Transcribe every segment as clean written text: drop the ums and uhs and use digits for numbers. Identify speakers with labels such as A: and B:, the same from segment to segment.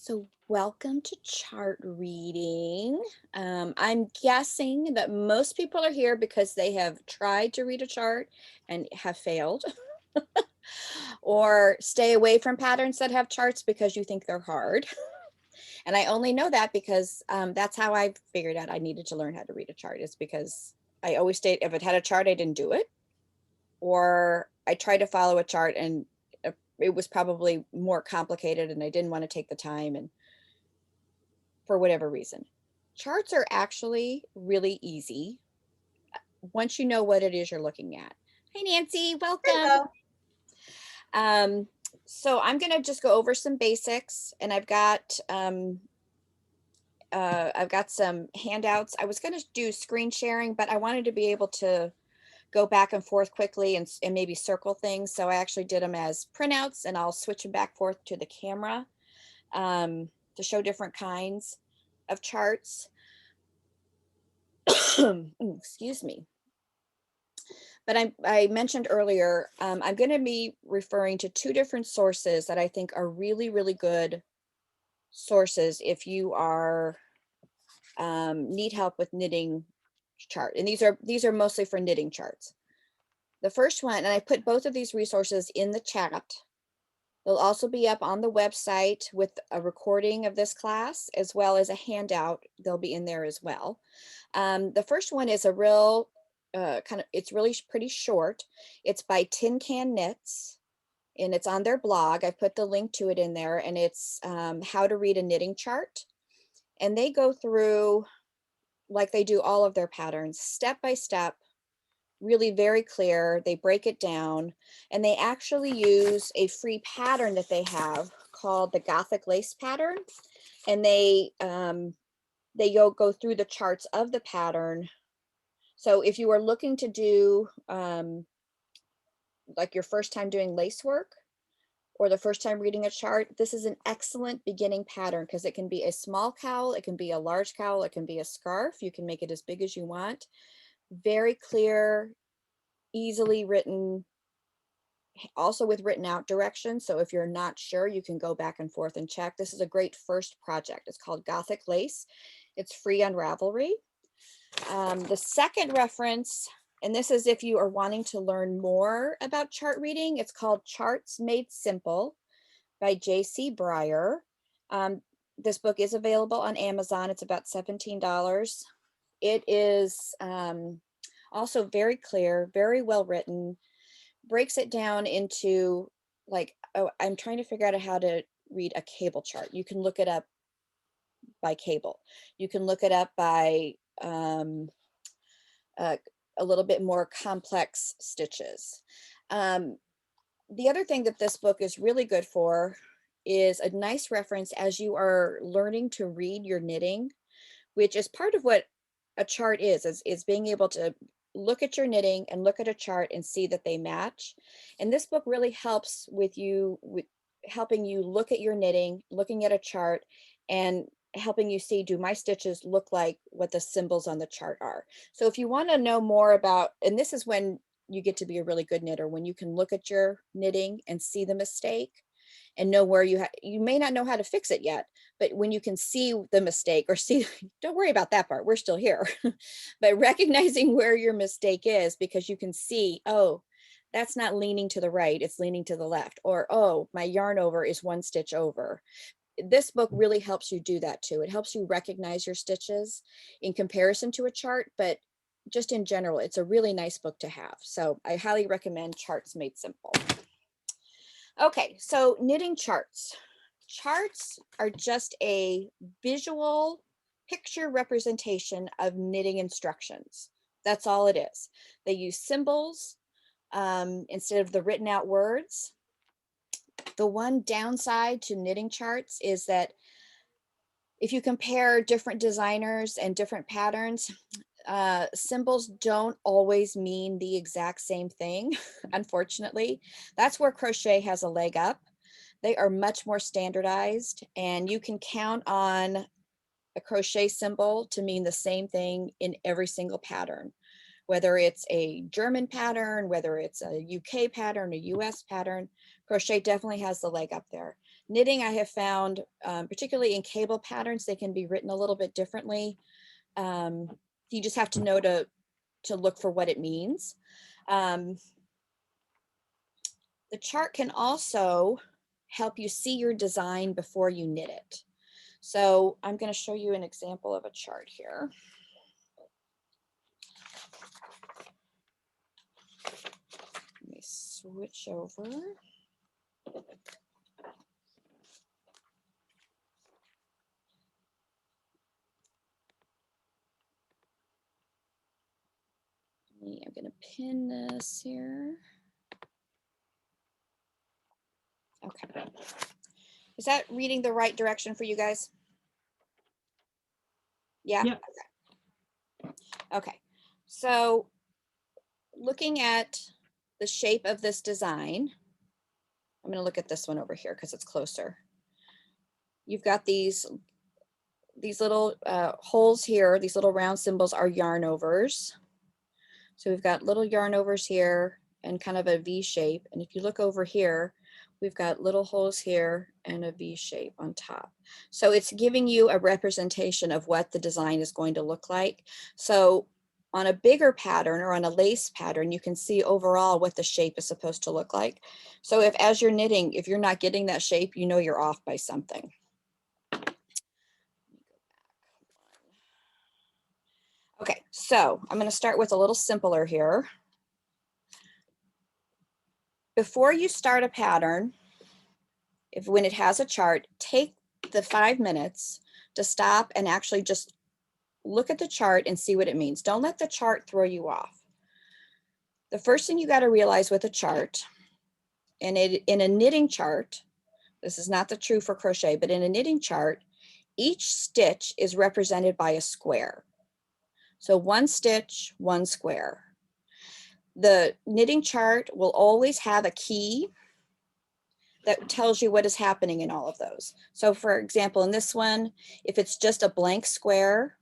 A: So welcome to chart reading. I'm guessing that most people are here because they have tried to read a chart and have failed, or stay away from patterns that have charts because you think they're hard. And I only know that because that's how I figured out I needed to learn how to read a chart, is because I always stayed, if it had a chart, I didn't do it, or I tried to follow a chart and it was probably more complicated and I didn't want to take the time, and for whatever reason. Charts are actually really easy once you know what it is you're looking at. Hi, Nancy, welcome.
B: Hello.
A: Um, so I'm going to just go over some basics, and I've got some handouts. I was going to do screen sharing, but I wanted to be able to go back and forth quickly and maybe circle things. So I actually did them as printouts, and I'll switch them back forth to the camera to show different kinds of charts. Excuse me. But I mentioned earlier, I'm going to be referring to two different sources that I think are really, really good sources if you are need help with knitting chart. And these are mostly for knitting charts. The first one, and I put both of these resources in the chat. They'll also be up on the website with a recording of this class, as well as a handout. They'll be in there as well. The first one is a real it's really pretty short. It's by Tin Can Knits, and it's on their blog. I put the link to it in there, and it's how to read a knitting chart. And they go through, like they do all of their patterns, step by step, really very clear. They break it down, and they actually use a free pattern that they have called the Gothic Lace pattern. And they go through the charts of the pattern. So if you are looking to do like your first time doing lace work, or the first time reading a chart, this is an excellent beginning pattern because it can be a small cowl, it can be a large cowl, it can be a scarf. You can make it as big as you want. Very clear, easily written, also with written out directions. So if you're not sure, you can go back and forth and check. This is a great first project. It's called Gothic Lace. It's free on Ravelry. The second reference, and this is if you are wanting to learn more about chart reading, it's called Charts Made Simple by J.C. Breyer. This book is available on Amazon. It's about $17. It is also very clear, very well written, breaks it down into, like, oh, I'm trying to figure out how to read a cable chart. You can look it up by cable. You can look it up by uh, a little bit more complex stitches. Um, the other thing that this book is really good for is a nice reference as you are learning to read your knitting, which is part of what a chart is being able to look at your knitting and look at a chart and see that they match. And this book really helps with helping you look at your knitting, looking at a chart, and helping you see, do my stitches look like what the symbols on the chart are? So if you want to know more about, and this is when you get to be a really good knitter, when you can look at your knitting and see the mistake and know where you may not know how to fix it yet, but when you can see the mistake, or see, don't worry about that part, we're still here. But recognizing where your mistake is, because you can see, oh, that's not leaning to the right, it's leaning to the left, or oh, my yarn over is one stitch over. This book really helps you do that too. It helps you recognize your stitches in comparison to a chart, but just in general, it's a really nice book to have. So I highly recommend Charts Made Simple. Okay, so knitting charts. Charts are just a visual picture representation of knitting instructions. That's all it is. They use symbols instead of the written out words. The one downside to knitting charts is that if you compare different designers and different patterns, symbols don't always mean the exact same thing, unfortunately. That's where crochet has a leg up. They are much more standardized, and you can count on a crochet symbol to mean the same thing in every single pattern, whether it's a German pattern, whether it's a UK pattern, a US pattern. Crochet definitely has the leg up there. Knitting, I have found, particularly in cable patterns, they can be written a little bit differently. You just have to know to look for what it means. The chart can also help you see your design before you knit it. So I'm going to show you an example of a chart here. Let me switch over. I'm going to pin this here. Okay. Is that reading the right direction for you guys? Yeah?
B: Yeah.
A: Okay. So looking at the shape of this design, I'm going to look at this one over here because it's closer. You've got these little holes here. These little round symbols are yarn overs. So we've got little yarn overs here and kind of a V shape. And if you look over here, we've got little holes here and a V shape on top. So it's giving you a representation of what the design is going to look like. So on a bigger pattern or on a lace pattern, you can see overall what the shape is supposed to look like. So if as you're knitting, if you're not getting that shape, you know you're off by something. Okay, so I'm going to start with a little simpler here. Before you start a pattern, when it has a chart, take the 5 minutes to stop and actually just look at the chart and see what it means. Don't let the chart throw you off. The first thing you got to realize with a chart, and in a knitting chart, this is not the true for crochet, but in a knitting chart, each stitch is represented by a square. So one stitch, one square. The knitting chart will always have a key that tells you what is happening in all of those. So for example, in this one, if it's just a blank square,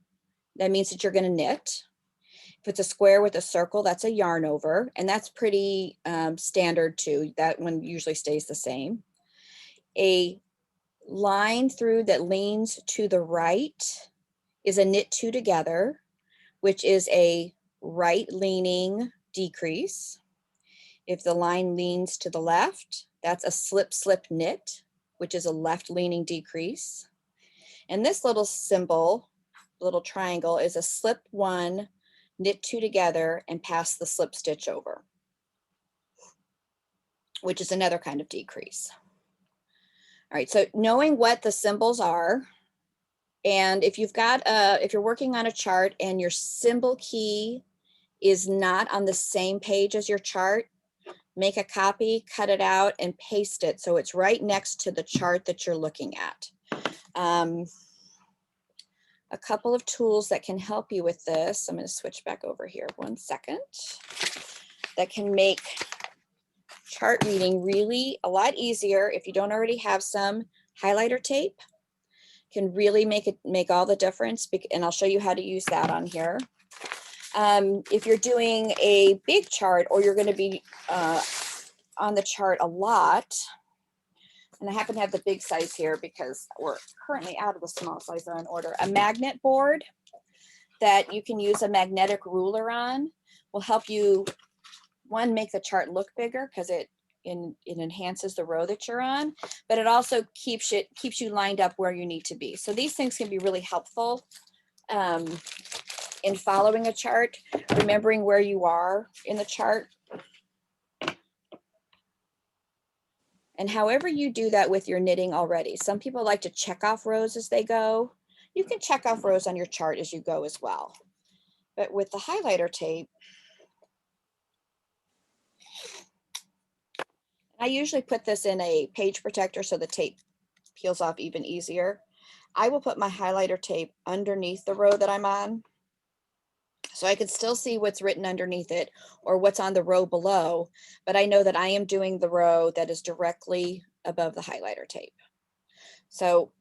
A: that means that you're going to knit. If it's a square with a circle, that's a yarn over, and that's pretty standard too. That one usually stays the same. A line through that leans to the right is a knit two together, which is a right leaning decrease. If the line leans to the left, that's a slip slip knit, which is a left leaning decrease. And this little symbol, little triangle, is a slip one, knit two together, and pass the slip stitch over, which is another kind of decrease. All right, so knowing what the symbols are, and if you're working on a chart and your symbol key is not on the same page as your chart, make a copy, cut it out, and paste it so it's right next to the chart that you're looking at. A couple of tools that can help you with this. I'm going to switch back over here 1 second. That can make chart reading really a lot easier if you don't already have some. Highlighter tape can really make all the difference, and I'll show you how to use that on here. If you're doing a big chart or you're going to be on the chart a lot, and I happen to have the big size here because we're currently out of the small size on order, a magnet board that you can use a magnetic ruler on will help you, one, make the chart look bigger because it enhances the row that you're on, but it also keeps you lined up where you need to be. So these things can be really helpful in following a chart, remembering where you are in the chart. And however you do that with your knitting already, some people like to check off rows as they go. You can check off rows on your chart as you go as well. But with the highlighter tape, I usually put this in a page protector so the tape peels off even easier. I will put my highlighter tape underneath the row that I'm on, so I can still see what's written underneath it or what's on the row below, but I know that I am doing the row that is directly above the highlighter tape. So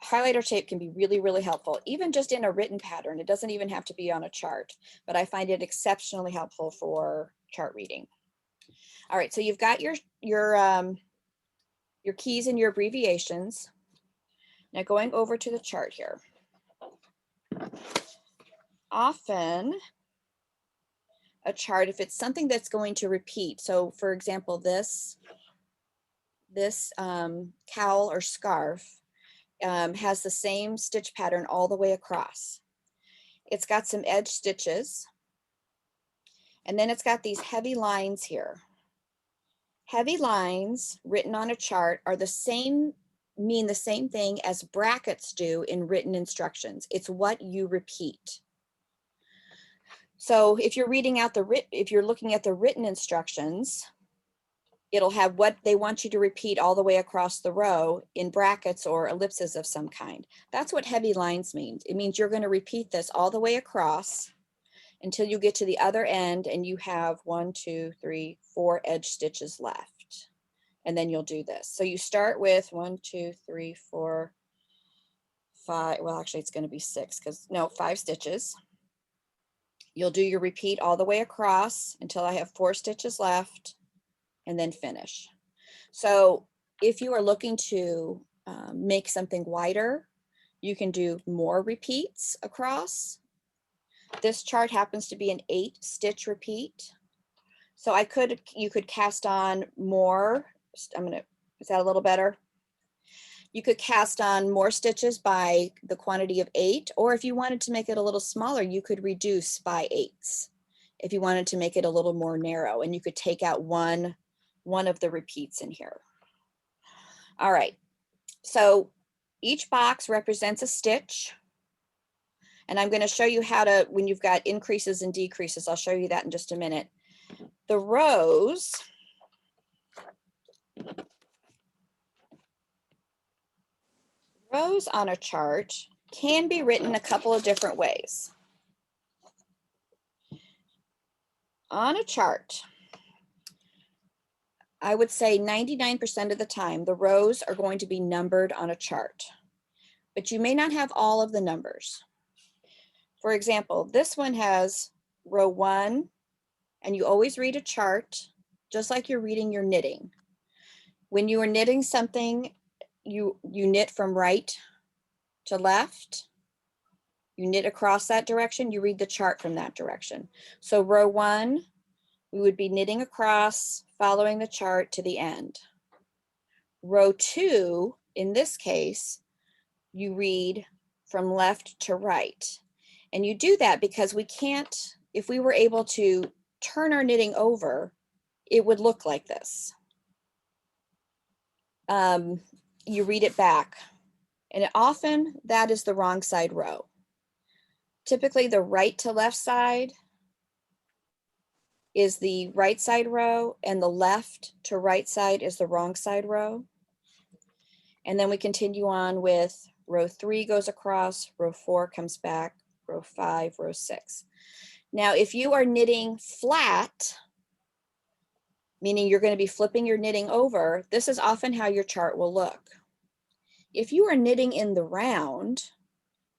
A: highlighter tape can be really, really helpful, even just in a written pattern. It doesn't even have to be on a chart, but I find it exceptionally helpful for chart reading. All right, so you've got your keys and your abbreviations. Now going over to the chart here. Often a chart, if it's something that's going to repeat, so for example, this cowl or scarf has the same stitch pattern all the way across. It's got some edge stitches, and then it's got these heavy lines here. Heavy lines written on a chart are mean the same thing as brackets do in written instructions. It's what you repeat. So if you're looking at the written instructions, it'll have what they want you to repeat all the way across the row in brackets or ellipses of some kind. That's what heavy lines means. It means you're going to repeat this all the way across until you get to the other end and you have 1, 2, 3, 4 edge stitches left. And then you'll do this. So you start with 1, 2, 3, 4, 5. Well, actually it's going to be 6 because no, 5 stitches. You'll do your repeat all the way across until I have 4 stitches left and then finish. So if you are looking to make something wider, you can do more repeats across. This chart happens to be an 8 stitch repeat. So you could cast on more. Is that a little better? You could cast on more stitches by the quantity of 8, or if you wanted to make it a little smaller, you could reduce by 8s. If you wanted to make it a little more narrow, and you could take out one of the repeats in here. All right, so each box represents a stitch, and I'm going to show you how to, when you've got increases and decreases, I'll show you that in just a minute. The rows on a chart can be written a couple of different ways. On a chart, I would say 99% of the time, the rows are going to be numbered on a chart, but you may not have all of the numbers. For example, this one has row 1, and you always read a chart, just like you're reading your knitting. When you are knitting something, you knit from right to left. You knit across that direction, you read the chart from that direction. So row 1, we would be knitting across, following the chart to the end. Row 2, in this case, you read from left to right. And you do that because we can't, if we were able to turn our knitting over, it would look like this. You read it back, and often that is the wrong side row. Typically the right to left side is the right side row, and the left to right side is the wrong side row. And then we continue on with row 3 goes across, row 4 comes back, row 5, row 6. Now, if you are knitting flat, meaning you're going to be flipping your knitting over, this is often how your chart will look. If you are knitting in the round,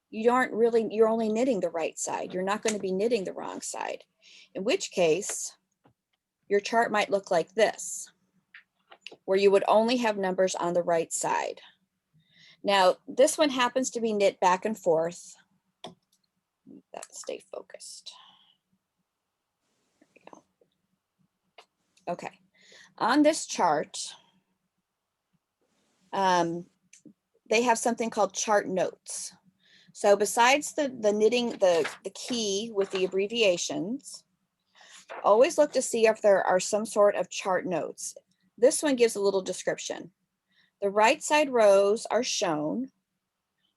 A: you're only knitting the right side. You're not going to be knitting the wrong side, in which case your chart might look like this, where you would only have numbers on the right side. Now, this one happens to be knit back and forth. That stay focused. There we go. Okay, on this chart, they have something called chart notes. So besides the knitting, the key with the abbreviations, always look to see if there are some sort of chart notes. This one gives a little description. The right side rows are shown.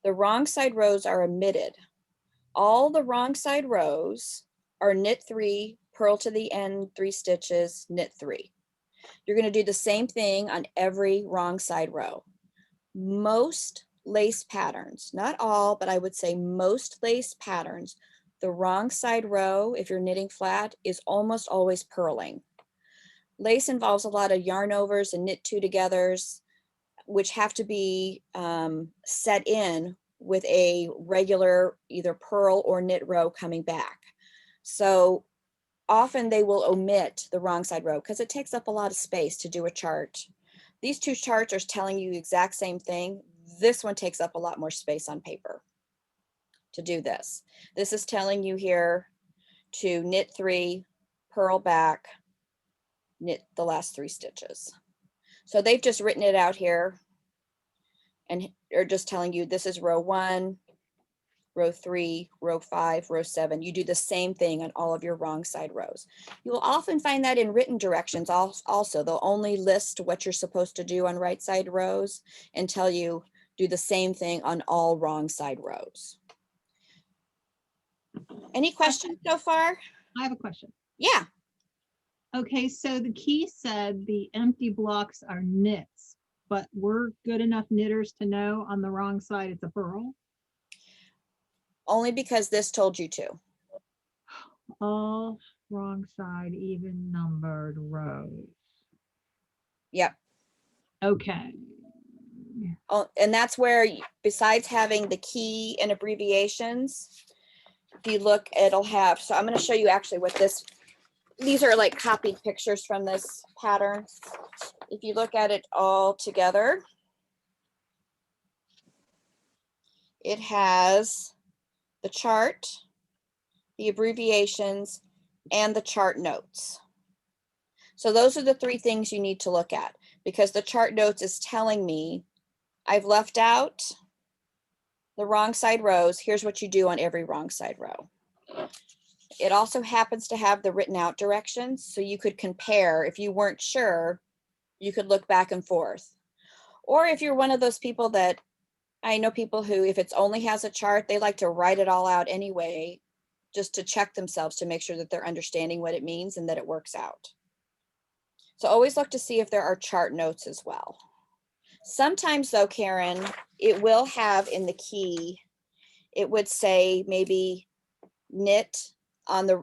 A: The wrong side rows are omitted. All the wrong side rows are knit 3, purl to the end 3 stitches, knit 3. You're going to do the same thing on every wrong side row. Most lace patterns, not all, but I would say most lace patterns, the wrong side row, if you're knitting flat, is almost always purling. Lace involves a lot of yarn overs and knit 2 togethers, which have to be set in with a regular either purl or knit row coming back. So often they will omit the wrong side row because it takes up a lot of space to do a chart. These two charts are telling you the exact same thing. This one takes up a lot more space on paper to do this. This is telling you here to knit 3, purl back, knit the last 3 stitches. So they've just written it out here and are just telling you this is row 1, row 3, row 5, row 7. You do the same thing on all of your wrong side rows. You will often find that in written directions also. They'll only list what you're supposed to do on right side rows and tell you do the same thing on all wrong side rows. Any questions so far?
B: I have a question.
A: Yeah.
B: Okay, so the key said the empty blocks are knits, but we're good enough knitters to know on the wrong side it's a purl.
A: Only because this told you to.
B: All wrong side, even numbered rows.
A: Yep.
B: Okay.
A: Oh, and that's where, besides having the key and abbreviations, if you look, it'll have, so I'm going to show you actually what this, these are like copied pictures from this pattern. If you look at it all together, it has the chart, the abbreviations, and the chart notes. So those are the 3 things you need to look at, because the chart notes is telling me I've left out the wrong side rows. Here's what you do on every wrong side row. It also happens to have the written out directions, so you could compare. If you weren't sure, you could look back and forth. Or if you're one of those people that, I know people who, if it's only has a chart, they like to write it all out anyway, just to check themselves to make sure that they're understanding what it means and that it works out. So always look to see if there are chart notes as well. Sometimes though, Karen, it will have in the key, it would say maybe knit on the,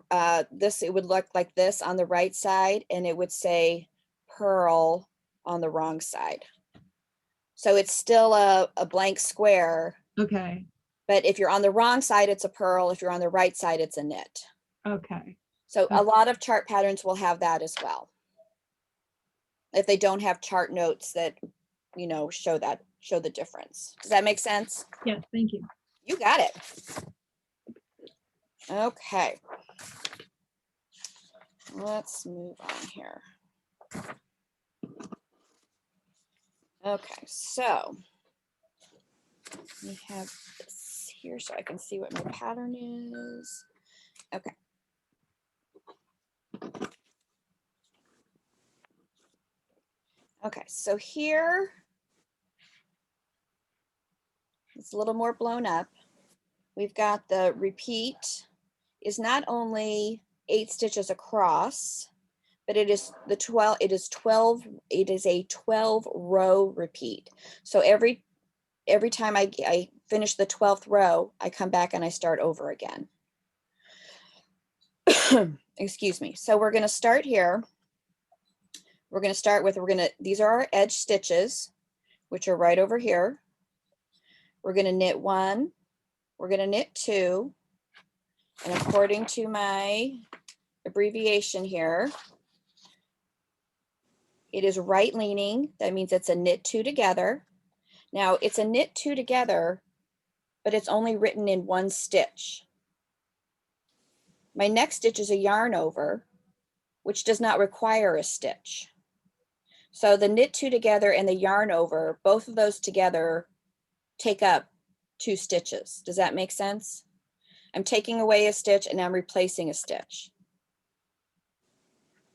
A: this, it would look like this on the right side, and it would say purl on the wrong side. So it's still a blank square.
B: Okay.
A: But if you're on the wrong side, it's a purl. If you're on the right side, it's a knit.
B: Okay.
A: So a lot of chart patterns will have that as well. If they don't have chart notes that, you know, show the difference. Does that make sense?
B: Yes, thank you.
A: You got it. Okay. Let's move on here. Okay, so we have this here so I can see what my pattern is. Okay. Okay, so here it's a little more blown up. We've got the repeat is not only 8 stitches across, but it is the 12, it is 12, it is a 12 row repeat. So every time I finish the 12th row, I come back and I start over again. Excuse me. So we're going to start here. We're going to start with, these are our edge stitches, which are right over here. We're going to knit 1, we're going to knit 2, and according to my abbreviation here, it is right leaning. That means it's a knit 2 together. Now it's a knit 2 together, but it's only written in 1 stitch. My next stitch is a yarn over, which does not require a stitch. So the knit 2 together and the yarn over, both of those together take up 2 stitches. Does that make sense? I'm taking away a stitch and I'm replacing a stitch.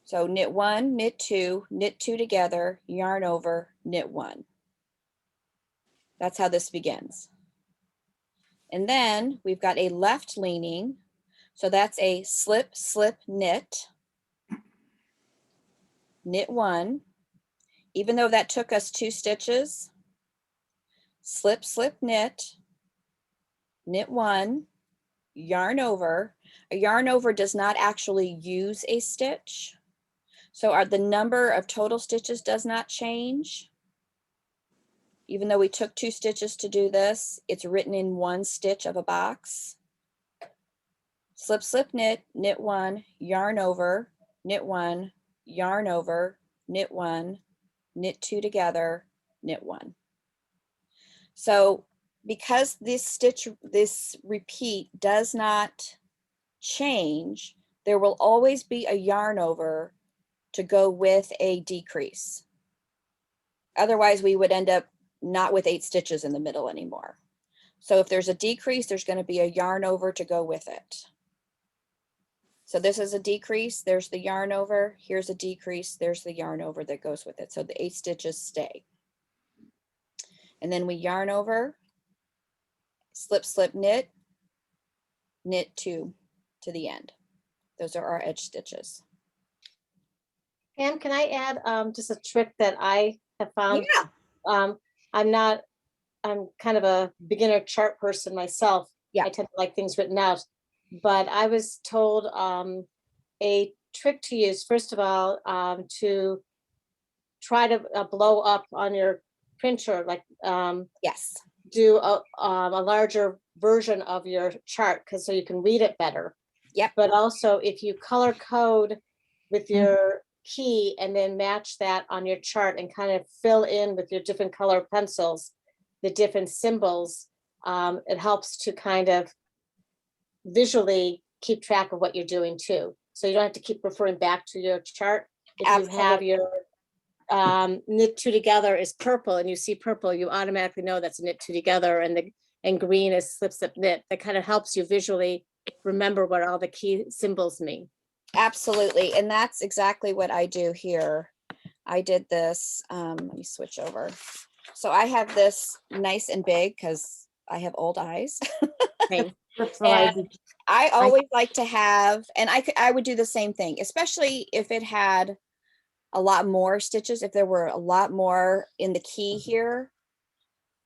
A: So knit 1, knit 2 together, yarn over, knit 1. That's how this begins. And then we've got a left leaning. So that's a slip, slip, knit, knit 1. Even though that took us 2 stitches, slip, slip, knit, knit 1, yarn over. A yarn over does not actually use a stitch. So the number of total stitches does not change. Even though we took 2 stitches to do this, it's written in 1 stitch of a box. slip, slip, knit, knit one, yarn over, knit one, yarn over, knit one, knit two together, knit one. So because this repeat does not change, there will always be a yarn over to go with a decrease. Otherwise, we would end up not with 8 stitches in the middle anymore. So if there's a decrease, there's going to be a yarn over to go with it. So this is a decrease, there's the yarn over, here's a decrease, there's the yarn over that goes with it. So the 8 stitches stay. And then we yarn over, slip, slip, knit, knit 2 to the end. Those are our edge stitches.
C: Pam, can I add just a trick that I have found?
A: Yeah.
C: I'm kind of a beginner chart person myself.
A: Yeah.
C: I tend to like things written out, but I was told a trick to use, first of all, to try to blow up on your printer, like
A: Yes.
C: do a larger version of your chart, because so you can read it better.
A: Yep.
C: But also if you color code with your key and then match that on your chart and kind of fill in with your different color pencils the different symbols, it helps to kind of visually keep track of what you're doing too. So you don't have to keep referring back to your chart. If
A: Absolutely.
C: you have your knit 2 together is purple and you see purple, you automatically know that's a knit 2 together, and green is slip, slip, knit. That kind of helps you visually remember what all the key symbols mean.
A: Absolutely. And that's exactly what I do here. I did this, let me switch over. So I have this nice and big because I have old eyes.
C: Okay.
A: And I always like to have, and I would do the same thing, especially if it had a lot more stitches, if there were a lot more in the key here,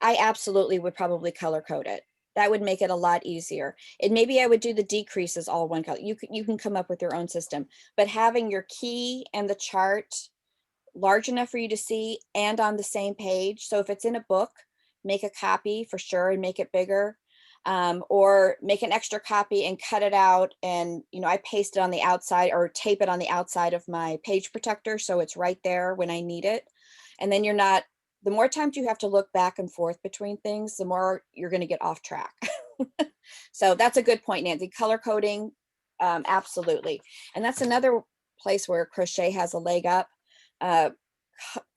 A: I absolutely would probably color code it. That would make it a lot easier. And maybe I would do the decreases all one color. You can come up with your own system, but having your key and the chart large enough for you to see and on the same page. So if it's in a book, make a copy for sure and make it bigger, or make an extra copy and cut it out. And, you know, I paste it on the outside or tape it on the outside of my page protector. So it's right there when I need it. And then you're not, the more times you have to look back and forth between things, the more you're going to get off track. So that's a good point, Nancy. Color coding, absolutely. And that's another place where crochet has a leg up.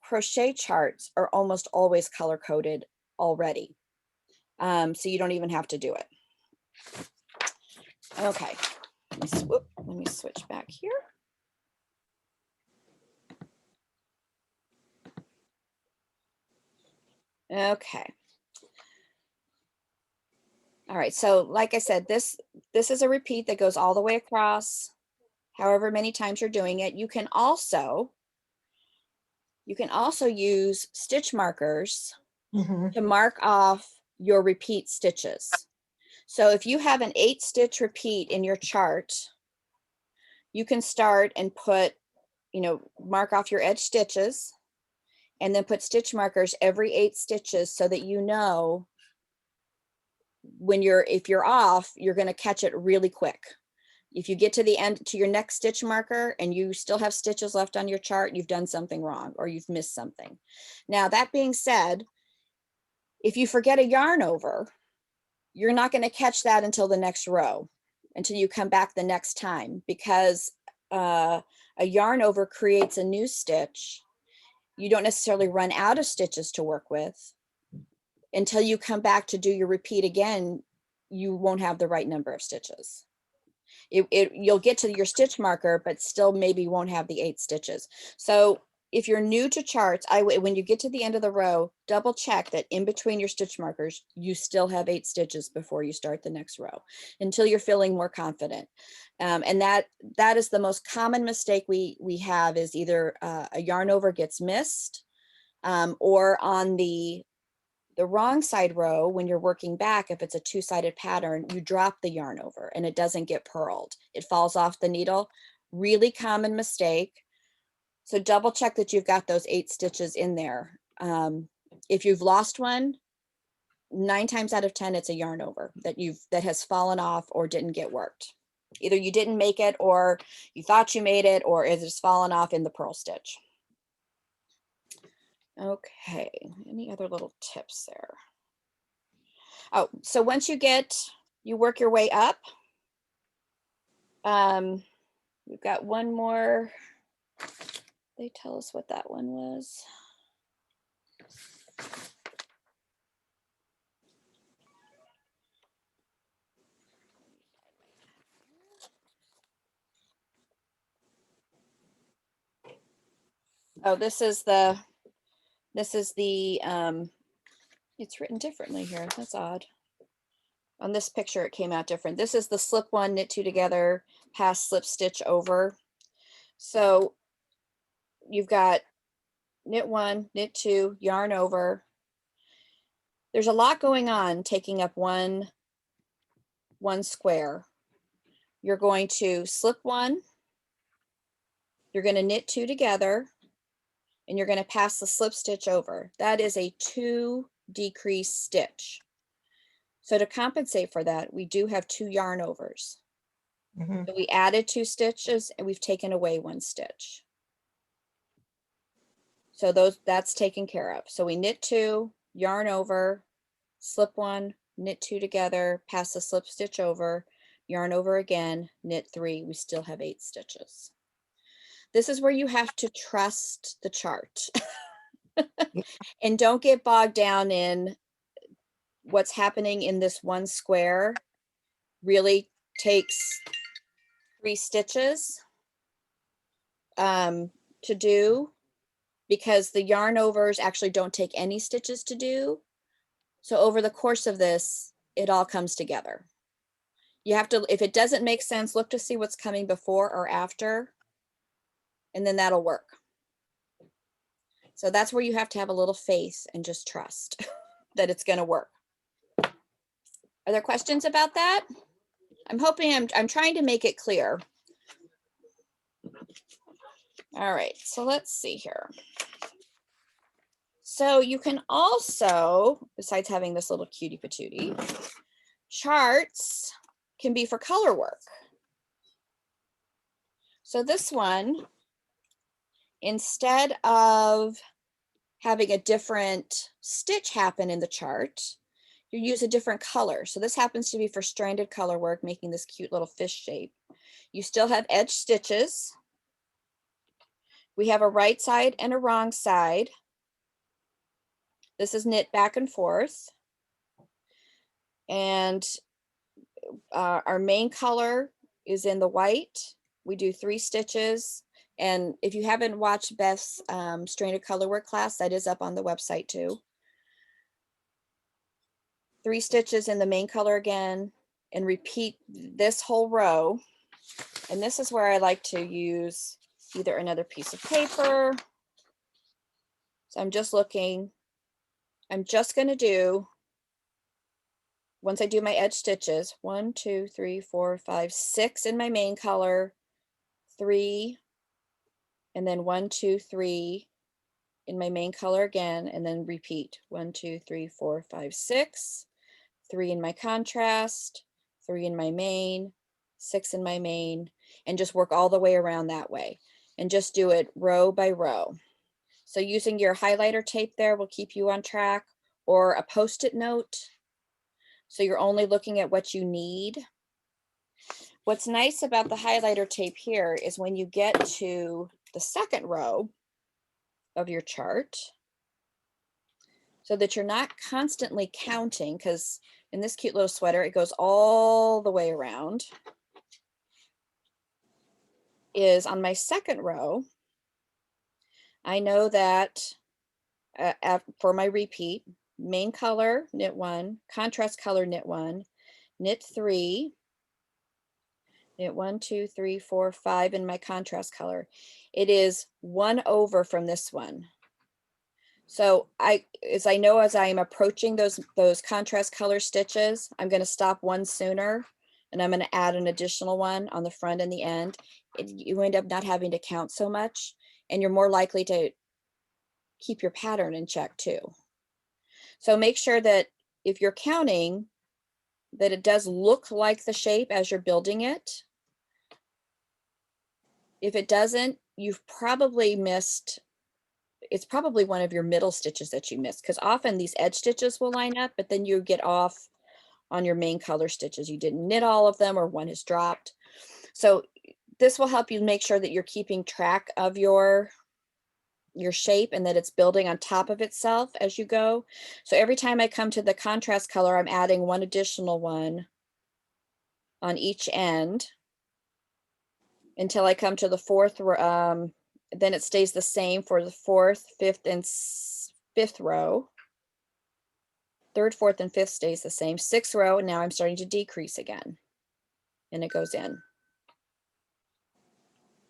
A: Crochet charts are almost always color coded already. So you don't even have to do it. Okay, let me switch back here. Okay. All right, so like I said, this is a repeat that goes all the way across, however many times you're doing it. You can also use stitch markers to mark off your repeat stitches. So if you have an 8 stitch repeat in your chart, you can start and put, you know, mark off your edge stitches and then put stitch markers every 8 stitches so that you know when if you're off, you're going to catch it really quick. If you get to the end, to your next stitch marker and you still have stitches left on your chart, you've done something wrong or you've missed something. Now, that being said, if you forget a yarn over, you're not going to catch that until the next row, until you come back the next time, because a yarn over creates a new stitch. You don't necessarily run out of stitches to work with. Until you come back to do your repeat again, you won't have the right number of stitches. You'll get to your stitch marker, but still maybe won't have the 8 stitches. So if you're new to charts, when you get to the end of the row, double check that in between your stitch markers, you still have 8 stitches before you start the next row until you're feeling more confident. And that is the most common mistake we have, is either a yarn over gets missed, or on the wrong side row, when you're working back, if it's a 2-sided pattern, you drop the yarn over and it doesn't get purled. It falls off the needle. Really common mistake. So double check that you've got those 8 stitches in there. If you've lost one, 9 times out of 10, it's a yarn over that has fallen off or didn't get worked. Either you didn't make it, or you thought you made it, or it has fallen off in the purl stitch. Okay, any other little tips there? Oh, so once you work your way up, we've got one more. They tell us what that one was. Oh, this is the, it's written differently here. That's odd. On this picture, it came out different. This is the slip one, knit two together, pass, slip, stitch over. So you've got knit one, knit two, yarn over. There's a lot going on taking up one square. You're going to slip one, you're going to knit two together, and you're going to pass the slip stitch over. That is a 2 decrease stitch. So to compensate for that, we do have 2 yarn overs. So we added 2 stitches and we've taken away 1 stitch. So that's taken care of. So we knit 2, yarn over, slip 1, knit 2 together, pass the slip stitch over, yarn over again, knit 3. We still have 8 stitches. This is where you have to trust the chart and don't get bogged down in what's happening in this one square. Really takes 3 stitches to do, because the yarn overs actually don't take any stitches to do. So over the course of this, it all comes together. You have to, if it doesn't make sense, look to see what's coming before or after, and then that'll work. So that's where you have to have a little faith and just trust that it's going to work. Are there questions about that? I'm hoping I'm trying to make it clear. All right, so let's see here. So you can also, besides having this little cutie patootie, charts can be for color work. So this one, instead of having a different stitch happen in the chart, you use a different color. So this happens to be for stranded color work, making this cute little fish shape. You still have edge stitches. We have a right side and a wrong side. This is knit back and forth. And our main color is in the white. We do 3 stitches. And if you haven't watched Beth's stranded color work class, that is up on the website too. 3 stitches in the main color again, and repeat this whole row. And this is where I like to use either another piece of paper. So I'm just looking, I'm just going to do, once I do my edge stitches, 1, 2, 3, 4, 5, 6 in my main color, 3, and then 1, 2, 3 in my main color again, and then repeat 1, 2, 3, 4, 5, 6, 3 in my contrast, 3 in my main, 6 in my main, and just work all the way around that way, and just do it row by row. So using your highlighter tape there will keep you on track, or a post-it note, so you're only looking at what you need. What's nice about the highlighter tape here is when you get to the second row of your chart, so that you're not constantly counting, because in this cute little sweater, it goes all the way around, is on my second row, I know that for my repeat, main color, knit 1, contrast color, knit 1, knit 3, knit 1, 2, 3, 4, 5 in my contrast color. It is 1 over from this one. So as I know, as I am approaching those contrast color stitches, I'm going to stop one sooner, and I'm going to add an additional one on the front and the end. You end up not having to count so much, and you're more likely to keep your pattern in check too. So make sure that if you're counting, that it does look like the shape as you're building it. If it doesn't, you've probably missed, it's probably one of your middle stitches that you missed, because often these edge stitches will line up, but then you get off on your main color stitches. You didn't knit all of them, or one has dropped. So this will help you make sure that you're keeping track of your shape and that it's building on top of itself as you go. So every time I come to the contrast color, I'm adding one additional one on each end until I come to the fourth row. Then it stays the same for the fourth, fifth, and fifth row. Third, fourth, and fifth stays the same. Sixth row, and now I'm starting to decrease again, and it goes in.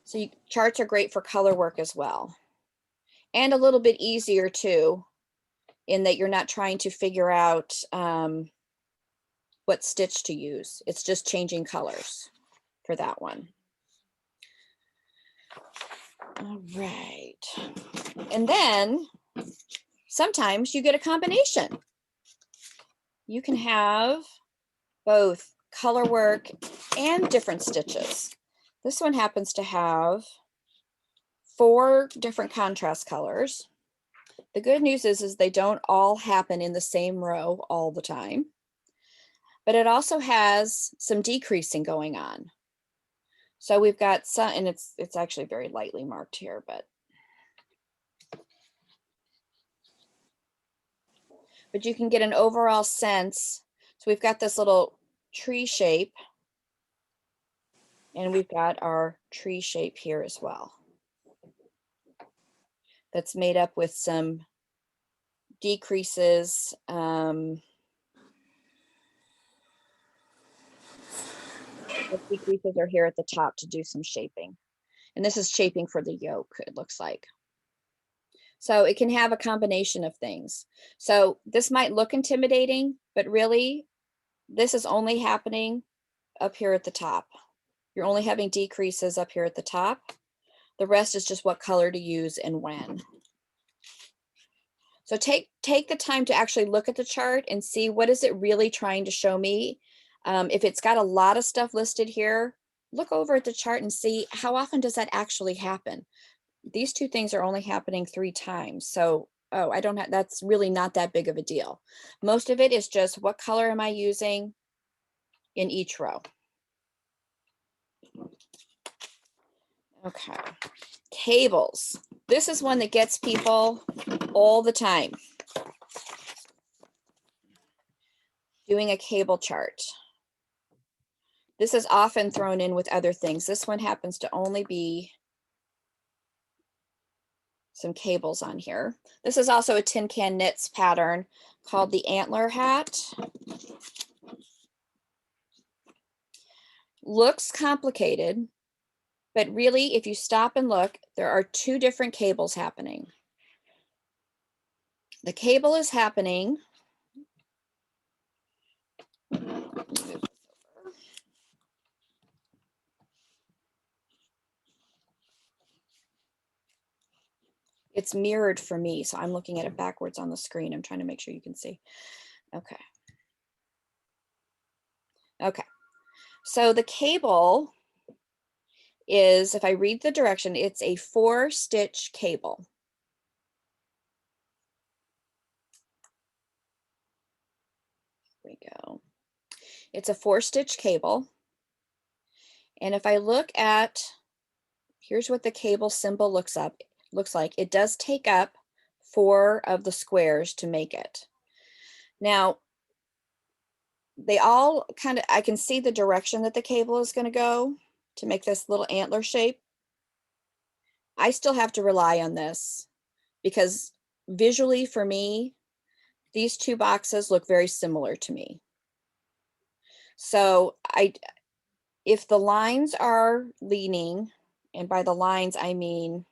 A: So charts are great for color work as well, and a little bit easier too, in that you're not trying to figure out what stitch to use. It's just changing colors for that one. All right. And then sometimes you get a combination. You can have both color work and different stitches. This one happens to have 4 different contrast colors. The good news is they don't all happen in the same row all the time, but it also has some decreasing going on. So we've got some, and it's actually very lightly marked here, but you can get an overall sense. So we've got this little tree shape, and we've got our tree shape here as well. That's made up with some decreases. The decreases are here at the top to do some shaping. And this is shaping for the yoke, it looks like. So it can have a combination of things. So this might look intimidating, but really this is only happening up here at the top. You're only having decreases up here at the top. The rest is just what color to use and when. So take the time to actually look at the chart and see what is it really trying to show me. If it's got a lot of stuff listed here, look over at the chart and see how often does that actually happen. These 2 things are only happening 3 times. So, oh, I don't have, that's really not that big of a deal. Most of it is just what color am I using in each row. Okay, cables. This is one that gets people all the time. Doing a cable chart. This is often thrown in with other things. This one happens to only be some cables on here. This is also a Tin Can Knits pattern called the Antler Hat. Looks complicated, but really, if you stop and look, there are 2 different cables happening. The cable is happening. It's mirrored for me, so I'm looking at it backwards on the screen. I'm trying to make sure you can see. Okay. Okay. So the cable is, if I read the direction, it's a 4-stitch cable. There we go. It's a 4-stitch cable. And if I look at, here's what the cable symbol looks like. It does take up 4 of the squares to make it. Now, they all kind of, I can see the direction that the cable is going to go to make this little antler shape. I still have to rely on this because visually for me, these 2 boxes look very similar to me. So if the lines are leaning, and by the lines I mean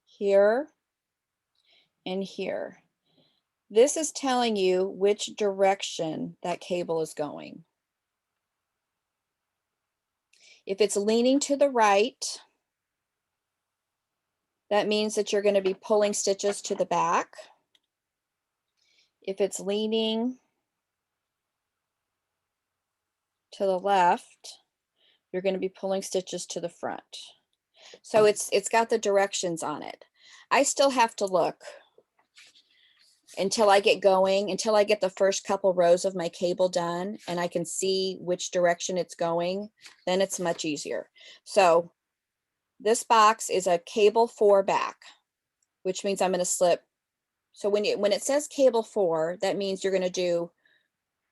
A: here and here, this is telling you which direction that cable is going. If it's leaning to the right, that means that you're going to be pulling stitches to the back. If it's leaning to the left, you're going to be pulling stitches to the front. So it's got the directions on it. I still have to look until I get going, until I get the first couple rows of my cable done and I can see which direction it's going, then it's much easier. So this box is a cable 4 back, which means I'm going to slip. So when it says cable 4, that means you're going to do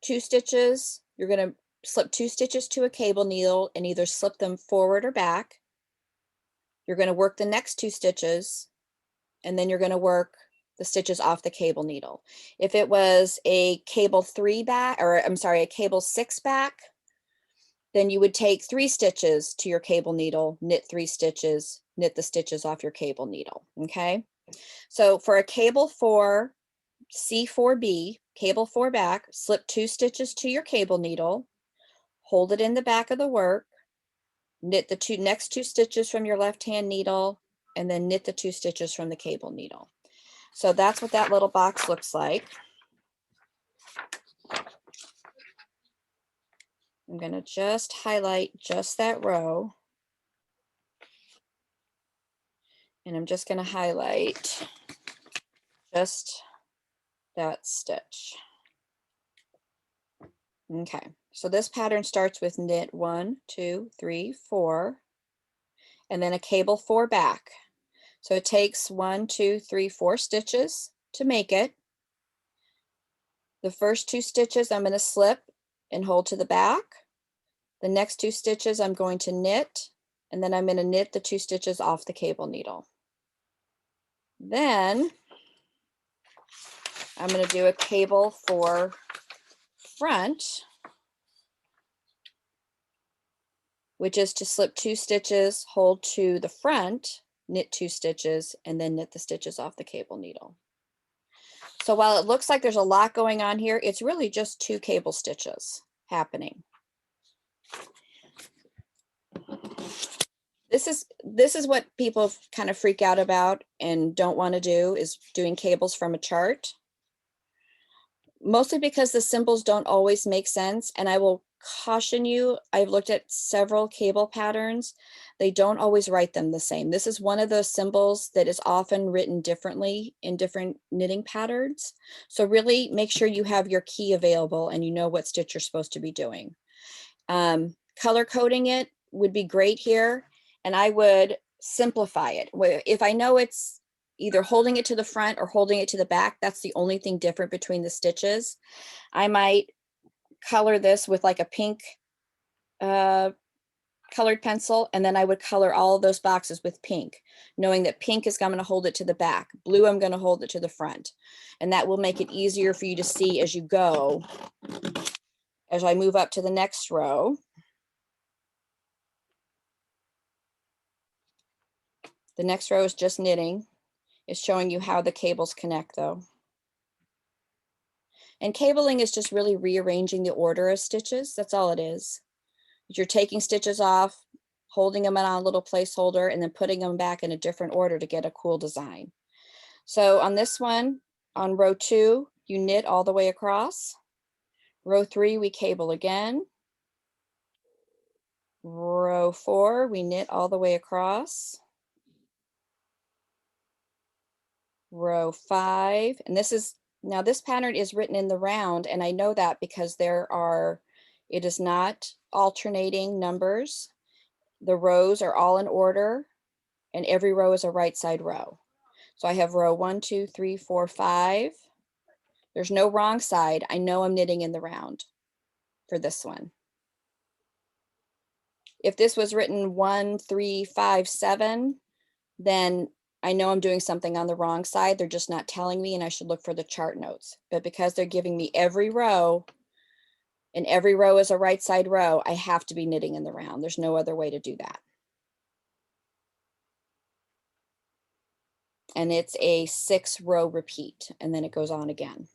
A: 2 stitches. You're going to slip 2 stitches to a cable needle and either slip them forward or back. You're going to work the next 2 stitches, and then you're going to work the stitches off the cable needle. If it was a cable 3 back, or I'm sorry, a cable 6 back, then you would take 3 stitches to your cable needle, knit 3 stitches, knit the stitches off your cable needle. Okay. So for a cable 4, C4B, cable 4 back, slip 2 stitches to your cable needle, hold it in the back of the work, knit the next 2 stitches from your left hand needle, and then knit the 2 stitches from the cable needle. So that's what that little box looks like. I'm going to just highlight just that row. And I'm just going to highlight just that stitch. Okay, so this pattern starts with knit 1, 2, 3, 4, and then a cable 4 back. So it takes 1, 2, 3, 4 stitches to make it. The first 2 stitches I'm going to slip and hold to the back. The next 2 stitches I'm going to knit, and then I'm going to knit the 2 stitches off the cable needle. Then I'm going to do a cable 4 front, which is to slip 2 stitches, hold to the front, knit 2 stitches, and then knit the stitches off the cable needle. So while it looks like there's a lot going on here, it's really just 2 cable stitches happening. This is what people kind of freak out about and don't want to do, is doing cables from a chart. Mostly because the symbols don't always make sense. And I will caution you, I've looked at several cable patterns. They don't always write them the same. This is one of those symbols that is often written differently in different knitting patterns. So really make sure you have your key available and you know what stitch you're supposed to be doing. Color coding it would be great here. And I would simplify it. If I know it's either holding it to the front or holding it to the back, that's the only thing different between the stitches. I might color this with like a pink colored pencil, and then I would color all of those boxes with pink, knowing that pink is going to hold it to the back, blue I'm going to hold it to the front. And that will make it easier for you to see as you go. As I move up to the next row, the next row is just knitting. It's showing you how the cables connect though. And cabling is just really rearranging the order of stitches. That's all it is. You're taking stitches off, holding them on a little placeholder, and then putting them back in a different order to get a cool design. So on this one, on row 2, you knit all the way across. Row 3, we cable again. Row 4, we knit all the way across. Row 5, and now this pattern is written in the round, and I know that because it is not alternating numbers. The rows are all in order, and every row is a right side row. So I have row 1, 2, 3, 4, 5. There's no wrong side. I know I'm knitting in the round for this one. If this was written 1, 3, 5, 7, then I know I'm doing something on the wrong side. They're just not telling me, and I should look for the chart notes. But because they're giving me every row, and every row is a right side row, I have to be knitting in the round. There's no other way to do that. And it's a 6-row repeat, and then it goes on again.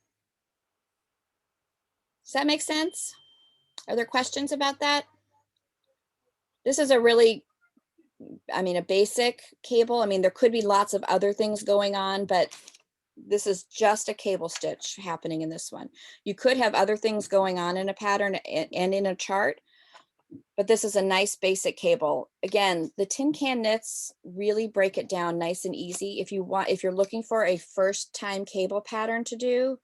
A: Does that make sense? Are there questions about that? This is a really, a basic cable. There could be lots of other things going on, but this is just a cable stitch happening in this one. You could have other things going on in a pattern and in a chart, but this is a nice basic cable. Again, the tin can knits really break it down nice and easy. If you're looking for a first time cable pattern to do,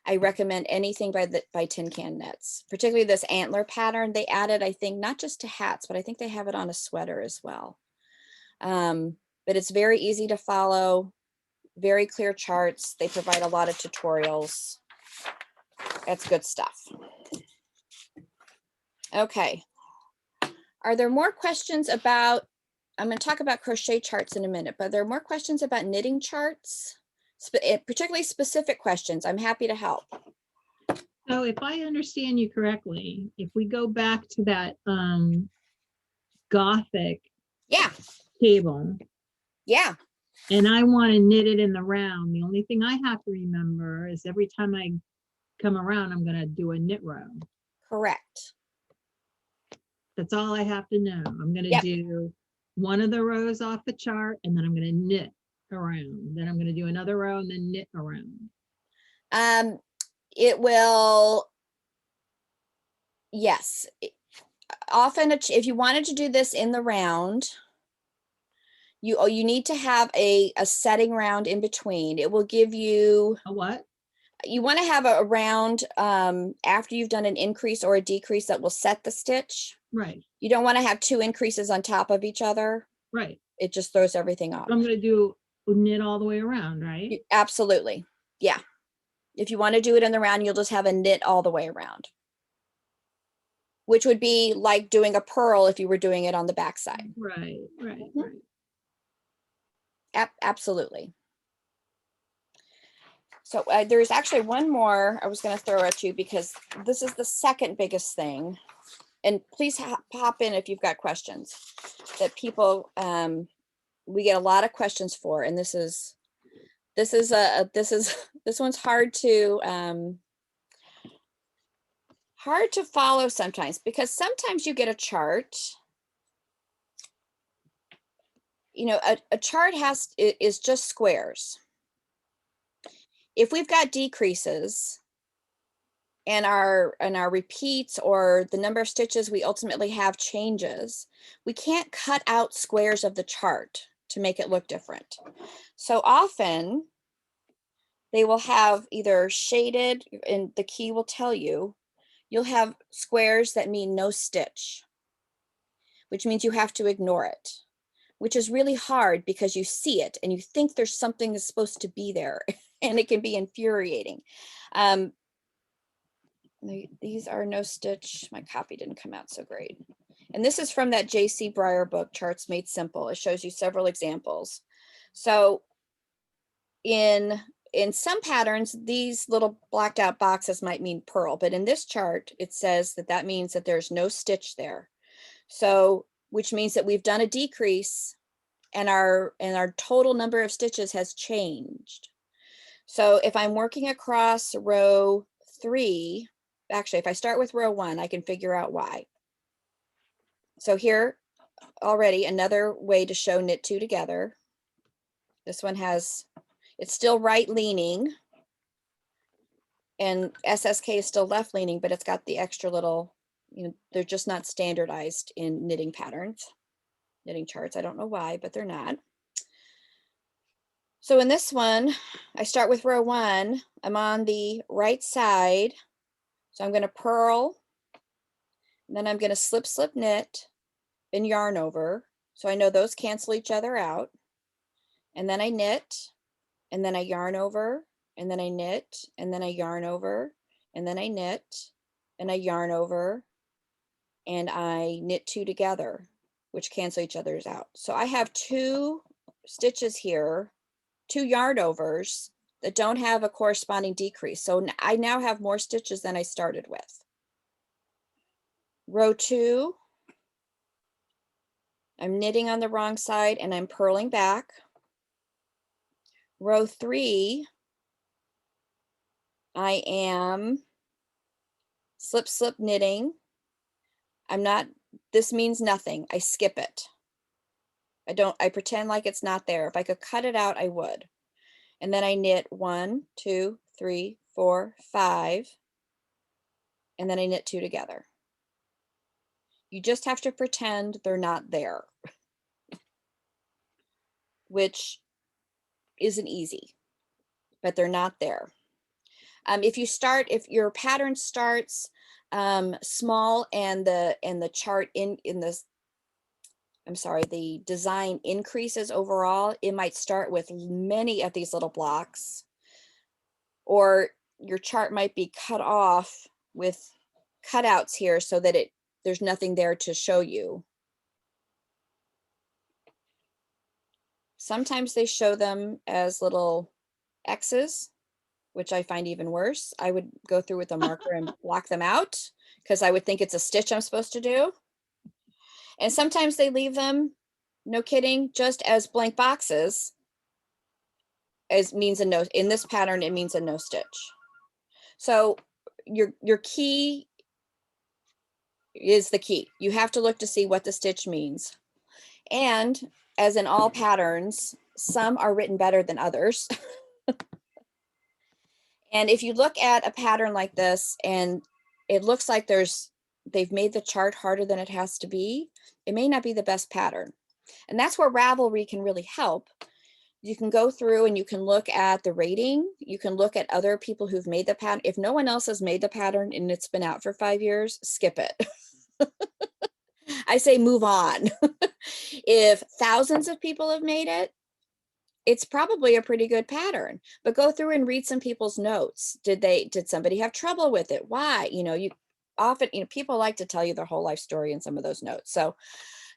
A: I recommend anything by Tin Can Knits, particularly this antler pattern. They added, I think, not just to hats, but I think they have it on a sweater as well. But it's very easy to follow, very clear charts. They provide a lot of tutorials. That's good stuff. Okay. Are there more questions about, I'm going to talk about crochet charts in a minute, but are there more questions about knitting charts? Particularly specific questions. I'm happy to help.
B: So if I understand you correctly, if we go back to that Gothic
A: Yeah,
B: cable
A: yeah,
B: and I want to knit it in the round, the only thing I have to remember is every time I come around, I'm going to do a knit row.
A: correct.
B: That's all I have to know. I'm going to
A: Yep.
B: do one of the rows off the chart and then I'm going to knit around. Then I'm going to do another row and then knit around.
A: It will, yes. Often, if you wanted to do this in the round, you need to have a setting round in between. It will give you,
B: A what?
A: you want to have a round after you've done an increase or a decrease that will set the stitch.
B: Right,
A: You don't want to have two increases on top of each other.
B: right.
A: It just throws everything off.
B: I'm going to do knit all the way around, right?
A: Absolutely. Yeah. If you want to do it in the round, you'll just have a knit all the way around, which would be like doing a purl if you were doing it on the back side.
B: Right, right,
A: Mhm.
B: right.
A: Absolutely. So there's actually one more I was going to throw at you because this is the second biggest thing. And please pop in if you've got questions that people, we get a lot of questions for, and this one's hard to follow sometimes, because sometimes you get a chart, you know, a chart is just squares. If we've got decreases and our repeats, or the number of stitches we ultimately have changes, we can't cut out squares of the chart to make it look different. So often they will have either shaded, and the key will tell you, you'll have squares that mean no stitch, which means you have to ignore it, which is really hard because you see it and you think there's something that's supposed to be there, and it can be infuriating. These are no stitch. My copy didn't come out so great. And this is from that J.C. Breyer book, Charts Made Simple. It shows you several examples. So in some patterns, these little blacked out boxes might mean purl, but in this chart, it says that means that there's no stitch there. So, which means that we've done a decrease and our total number of stitches has changed. So if I'm working across row 3, actually, if I start with row 1, I can figure out why. So here already another way to show knit 2 together. This one it's still right leaning, and SSK is still left leaning, but it's got the extra little, they're just not standardized in knitting patterns, knitting charts. I don't know why, but they're not. So in this one, I start with row 1. I'm on the right side. So I'm going to purl, and then I'm going to slip, slip, knit, and yarn over. So I know those cancel each other out. And then I knit, and then I yarn over, and then I knit, and then I yarn over, and then I knit, and I yarn over, and I knit 2 together, which cancel each other's out. So I have 2 stitches here, 2 yarn overs that don't have a corresponding decrease. So I now have more stitches than I started with. Row 2, I'm knitting on the wrong side and I'm purling back. Row 3, I am slip, slip knitting. This means nothing. I skip it. I pretend like it's not there. If I could cut it out, I would. And then I knit 1, 2, 3, 4, 5, and then I knit 2 together. You just have to pretend they're not there, which isn't easy, but they're not there. If your pattern starts small and the chart the design increases overall, it might start with many of these little blocks, or your chart might be cut off with cutouts here so that there's nothing there to show you. Sometimes they show them as little X's, which I find even worse. I would go through with a marker and block them out because I would think it's a stitch I'm supposed to do. And sometimes they leave them, no kidding, just as blank boxes, as means a no. In this pattern, it means a no stitch. So your key is the key. You have to look to see what the stitch means. And as in all patterns, some are written better than others. And if you look at a pattern like this and it looks like they've made the chart harder than it has to be, it may not be the best pattern. And that's where Ravelry can really help. You can go through and you can look at the rating. You can look at other people who've made the pattern. If no one else has made the pattern and it's been out for 5 years, skip it. I say move on. If thousands of people have made it, it's probably a pretty good pattern, but go through and read some people's notes. Did somebody have trouble with it? Why? You often, people like to tell you their whole life story in some of those notes. So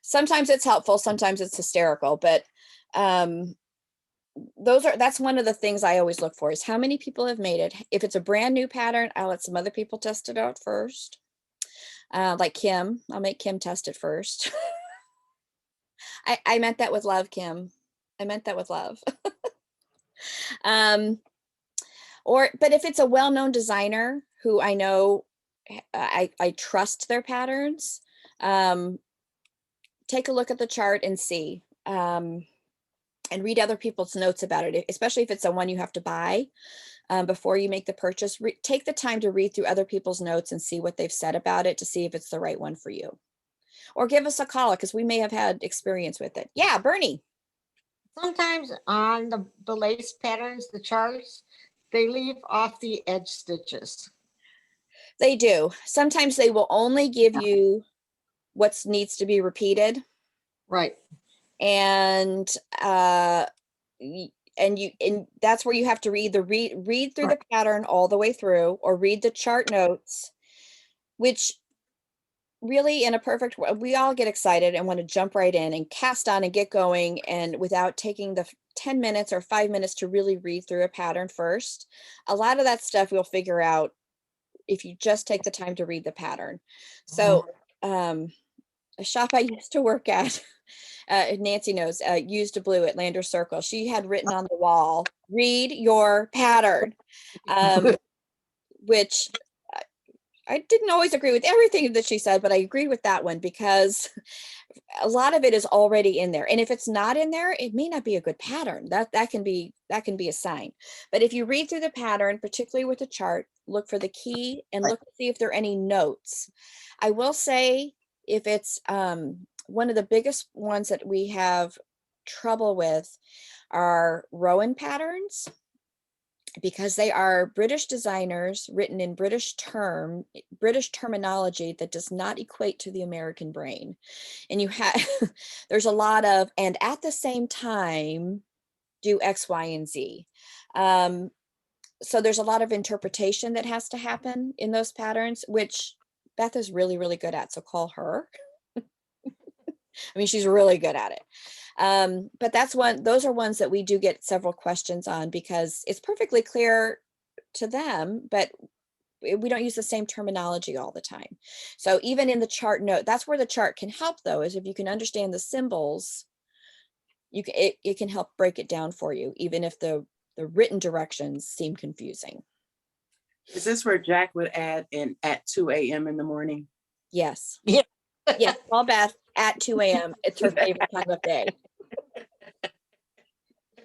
A: sometimes it's helpful, sometimes it's hysterical, but that's one of the things I always look for is how many people have made it. If it's a brand new pattern, I'll let some other people test it out first. Like Kim, I'll make Kim test it first. I meant that with love, Kim. I meant that with love. But if it's a well-known designer who I know, I trust their patterns, take a look at the chart and see, and read other people's notes about it, especially if it's someone you have to buy before you make the purchase. Take the time to read through other people's notes and see what they've said about it to see if it's the right one for you. Or give us a call because we may have had experience with it. Yeah, Bernie.
D: Sometimes on the lace patterns, the charts, they leave off the edge stitches.
A: They do. Sometimes they will only give you what needs to be repeated.
D: Right.
A: And that's where you have to read through the pattern all the way through, or read the chart notes, which really, in a perfect world, we all get excited and want to jump right in and cast on and get going, and without taking the 10 minutes or 5 minutes to really read through a pattern first. A lot of that stuff we'll figure out if you just take the time to read the pattern. So a shop I used to work at, Nancy knows, Used to Blue at Lander Circle, she had written on the wall, read your pattern, which I didn't always agree with everything that she said, but I agreed with that one because a lot of it is already in there. And if it's not in there, it may not be a good pattern. That can be a sign. But if you read through the pattern, particularly with the chart, look for the key and look to see if there are any notes. I will say, if it's one of the biggest ones that we have trouble with are Rowan patterns, because they are British designers written in British terminology that does not equate to the American brain. And you have, there's a lot of, and at the same time, do X, Y, and Z. So there's a lot of interpretation that has to happen in those patterns, which Beth is really, really good at. So call her. I mean, she's really good at it. But those are ones that we do get several questions on because it's perfectly clear to them, but we don't use the same terminology all the time. So even in the chart note, that's where the chart can help though, is if you can understand the symbols, it can help break it down for you, even if the written directions seem confusing.
E: Is this where Jack would add in at 2 a.m. in the morning?
A: Yes.
D: Yeah.
A: Yes, call Beth at 2 a.m. It's her favorite time of day. Is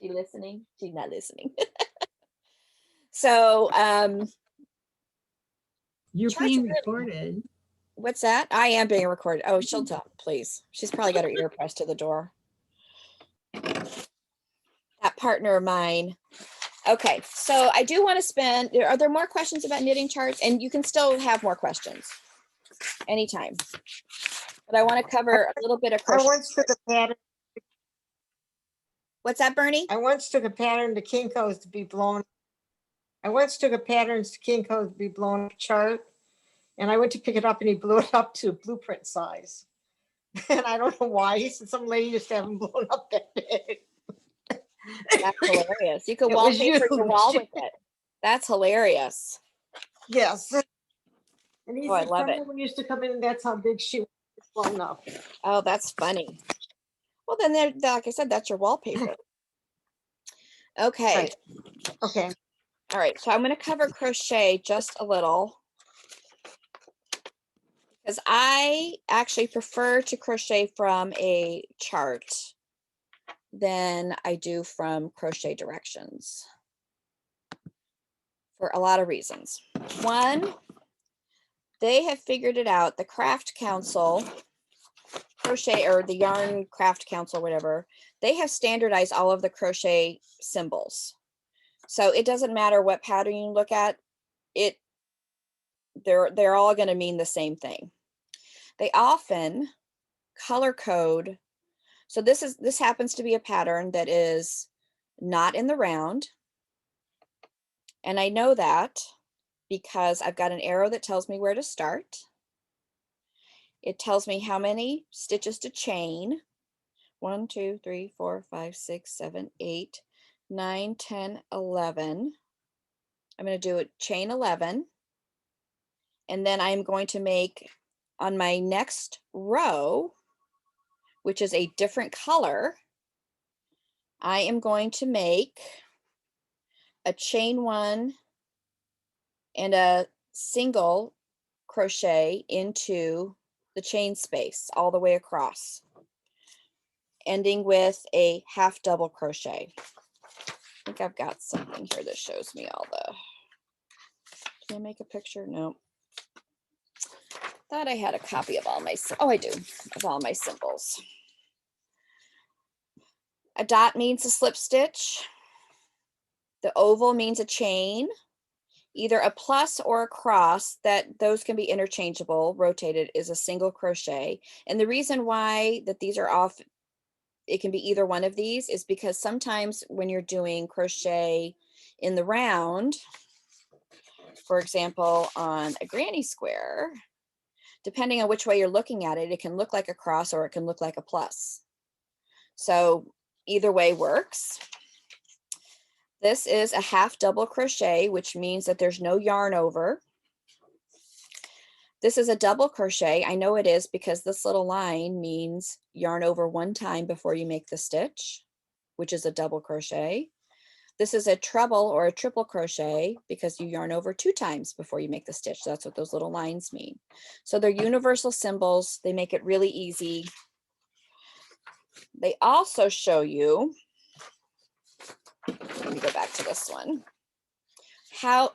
A: she listening? She's not listening. So
B: You're
A: charts
B: being
A: are really-
B: recorded.
A: What's that? I am being recorded. Oh, she'll tell, please. She's probably got her ear pressed to the door. That partner of mine. Okay, so I do want to spend, are there more questions about knitting charts? And you can still have more questions anytime. But I want to cover a little bit of
D: I
A: crochet.
D: once took a pattern.
A: What's that, Bernie?
D: I once took a pattern to Kinko's to be blown. I once took a pattern to Kinko's to be blown up chart, and I went to pick it up, and he blew it up to blueprint size. And I don't know why. He said some lady used to have him blown up that big.
A: That's hilarious. You could
D: It was
A: wallpaper your wall
D: huge.
A: with it. That's hilarious.
D: Yes. And he
A: Oh, I
D: said
A: love
D: some
A: it.
D: woman used to come in, and that's how big she was blown up.
A: Oh, that's funny. Well, then there, like I said, that's your wallpaper. Okay.
D: Right. Okay.
A: All right. So I'm going to cover crochet just a little because I actually prefer to crochet from a chart than I do from crochet directions for a lot of reasons. One, they have figured it out. The Craft Council, crochet or the Yarn Craft Council, whatever, they have standardized all of the crochet symbols. So it doesn't matter what pattern you look at, they're all going to mean the same thing. They often color code. So this happens to be a pattern that is not in the round. And I know that because I've got an arrow that tells me where to start. It tells me how many stitches to chain. 1, 2, 3, 4, 5, 6, 7, 8, 9, 10, 11. I'm going to do it chain 11. And then I'm going to make on my next row, which is a different color, I am going to make a chain 1 and a single crochet into the chain space all the way across, ending with a half double crochet. I think I've got something here that shows me all the, can I make a picture? No. Thought I had a copy of all my, oh, I do, of all my symbols. A dot means a slip stitch. The oval means a chain, either a plus or a cross, that those can be interchangeable. Rotated is a single crochet. And the reason why that these are off, it can be either one of these, is because sometimes when you're doing crochet in the round, for example, on a granny square, depending on which way you're looking at it, it can look like a cross or it can look like a plus. So either way works. This is a half double crochet, which means that there's no yarn over. This is a double crochet. I know it is because this little line means yarn over one time before you make the stitch, which is a double crochet. This is a treble or a triple crochet because you yarn over 2 times before you make the stitch. That's what those little lines mean. So they're universal symbols. They make it really easy. They also show you, let me go back to this one, how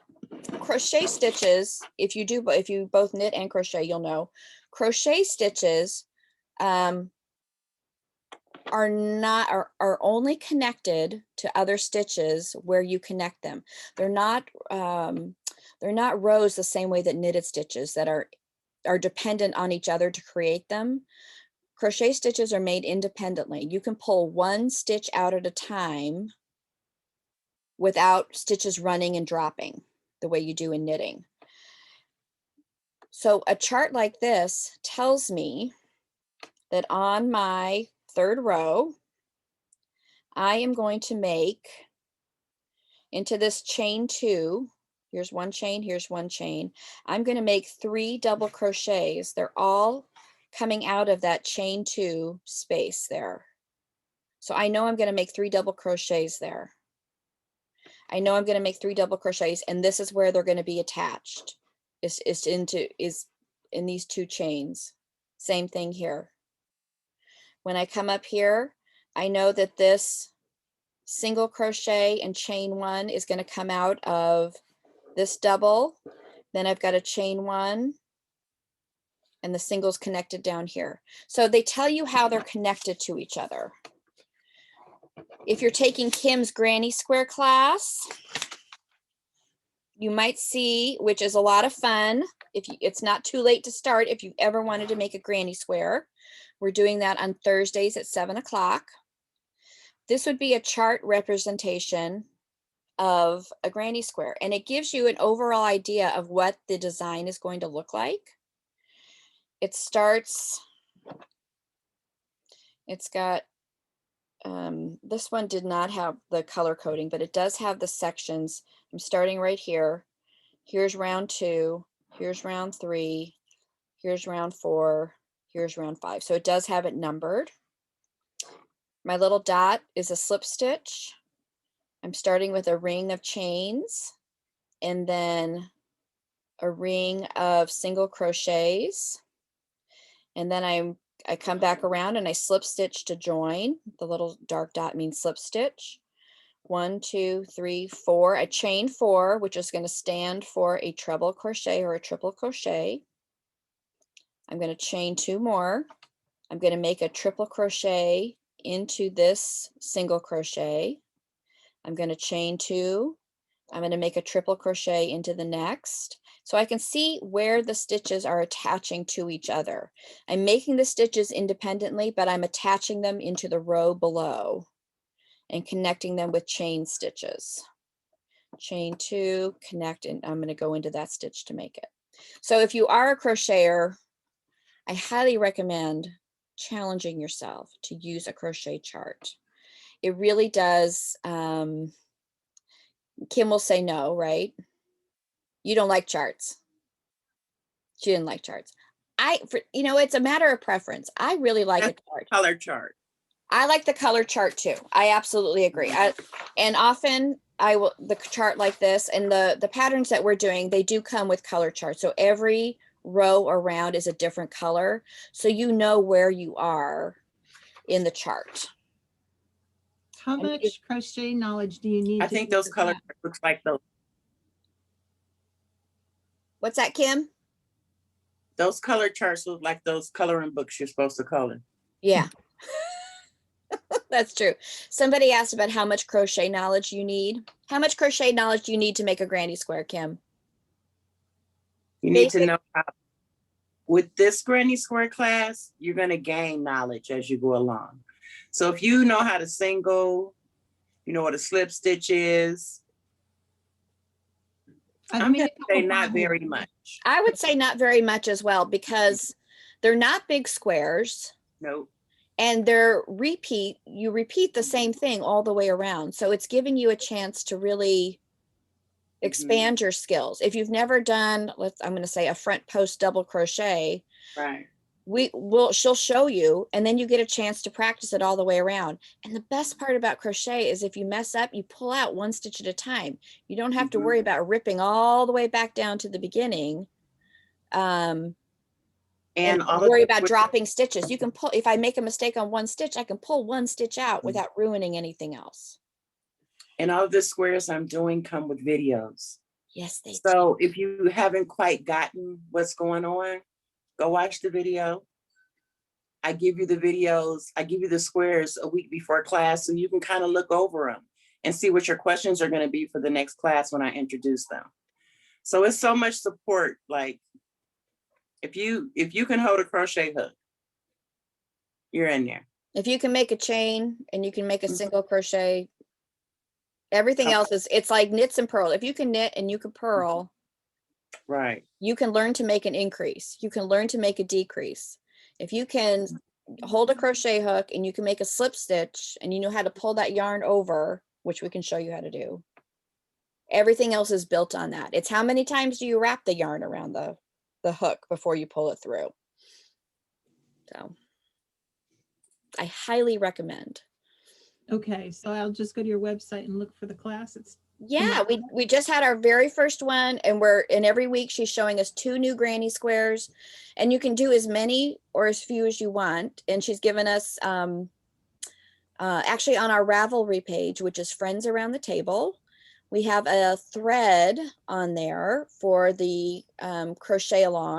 A: crochet stitches, if you both knit and crochet, you'll know crochet stitches are only connected to other stitches where you connect them. They're not rows the same way that knitted stitches that are dependent on each other to create them. Crochet stitches are made independently. You can pull one stitch out at a time without stitches running and dropping the way you do in knitting. So a chart like this tells me that on my 3rd row, I am going to make into this chain 2. Here's one chain, here's one chain. I'm going to make 3 double crochets. They're all coming out of that chain 2 space there. So I know I'm going to make 3 double crochets there. I know I'm going to make 3 double crochets, and this is where they're going to be attached. Is in these 2 chains. Same thing here. When I come up here, I know that this single crochet and chain 1 is going to come out of this double. Then I've got a chain 1 and the singles connected down here. So they tell you how they're connected to each other. If you're taking Kim's Granny Square class, you might see, which is a lot of fun. It's not too late to start if you ever wanted to make a granny square. We're doing that on Thursdays at 7 o'clock. This would be a chart representation of a granny square, and it gives you an overall idea of what the design is going to look like. It starts, it's got, this one did not have the color coding, but it does have the sections. I'm starting right here. Here's round 2, here's round 3, here's round 4, here's round 5. So it does have it numbered. My little dot is a slip stitch. I'm starting with a ring of chains and then a ring of single crochets. And then I come back around and I slip stitch to join. The little dark dot means slip stitch. 1, 2, 3, 4. I chain 4, which is going to stand for a treble crochet or a triple crochet. I'm going to chain 2 more. I'm going to make a triple crochet into this single crochet. I'm going to chain 2. I'm going to make a triple crochet into the next. So I can see where the stitches are attaching to each other. I'm making the stitches independently, but I'm attaching them into the row below and connecting them with chain stitches. Chain 2, connect, and I'm going to go into that stitch to make it. So if you are a crocheter, I highly recommend challenging yourself to use a crochet chart. It really does. Kim will say no, right? You don't like charts. She didn't like charts. It's a matter of preference. I really like a chart.
E: Color chart.
A: I like the color chart too. I absolutely agree. And often I will the chart like this, and the patterns that we're doing, they do come with color charts. So every row around is a different color, so you know where you are in the chart.
B: How much crochet knowledge do you need?
E: I think those color charts looks like those.
A: What's that, Kim?
E: Those color charts look like those coloring books you're supposed to color.
A: Yeah. That's true. Somebody asked about how much crochet knowledge you need. How much crochet knowledge do you need to make a granny square, Kim?
E: You need to know how, with this granny square class, you're going to gain knowledge as you go along. So if you know how to single, you know what a slip stitch is. I'm going to say not very much.
A: I would say not very much as well, because they're not big squares.
E: Nope.
A: And you repeat the same thing all the way around. So it's giving you a chance to really expand your skills. If you've never done, I'm going to say a front post double crochet,
E: right?
A: She'll show you, and then you get a chance to practice it all the way around. And the best part about crochet is if you mess up, you pull out 1 stitch at a time. You don't have to worry about ripping all the way back down to the beginning. And worry about dropping stitches. You can pull, if I make a mistake on 1 stitch, I can pull 1 stitch out without ruining anything else.
E: And all of the squares I'm doing come with videos.
A: Yes, they do.
E: So if you haven't quite gotten what's going on, go watch the video. I give you the videos, I give you the squares a week before class, so you can kind of look over them and see what your questions are going to be for the next class when I introduce them. So it's so much support. Like, if you can hold a crochet hook, you're in there.
A: If you can make a chain and you can make a single crochet, everything else it's like knits and purl. If you can knit and you can purl,
E: right,
A: you can learn to make an increase. You can learn to make a decrease. If you can hold a crochet hook and you can make a slip stitch and you know how to pull that yarn over, which we can show you how to do, everything else is built on that. It's how many times do you wrap the yarn around the hook before you pull it through. So I highly recommend.
B: Okay, so I'll just go to your website and look for the class.
A: Yeah, we just had our very first one, and every week she's showing us 2 new granny squares, and you can do as many or as few as you want. And she's given us actually on our Ravelry page, which is Friends Around the Table, we have a thread on there for the crochet along.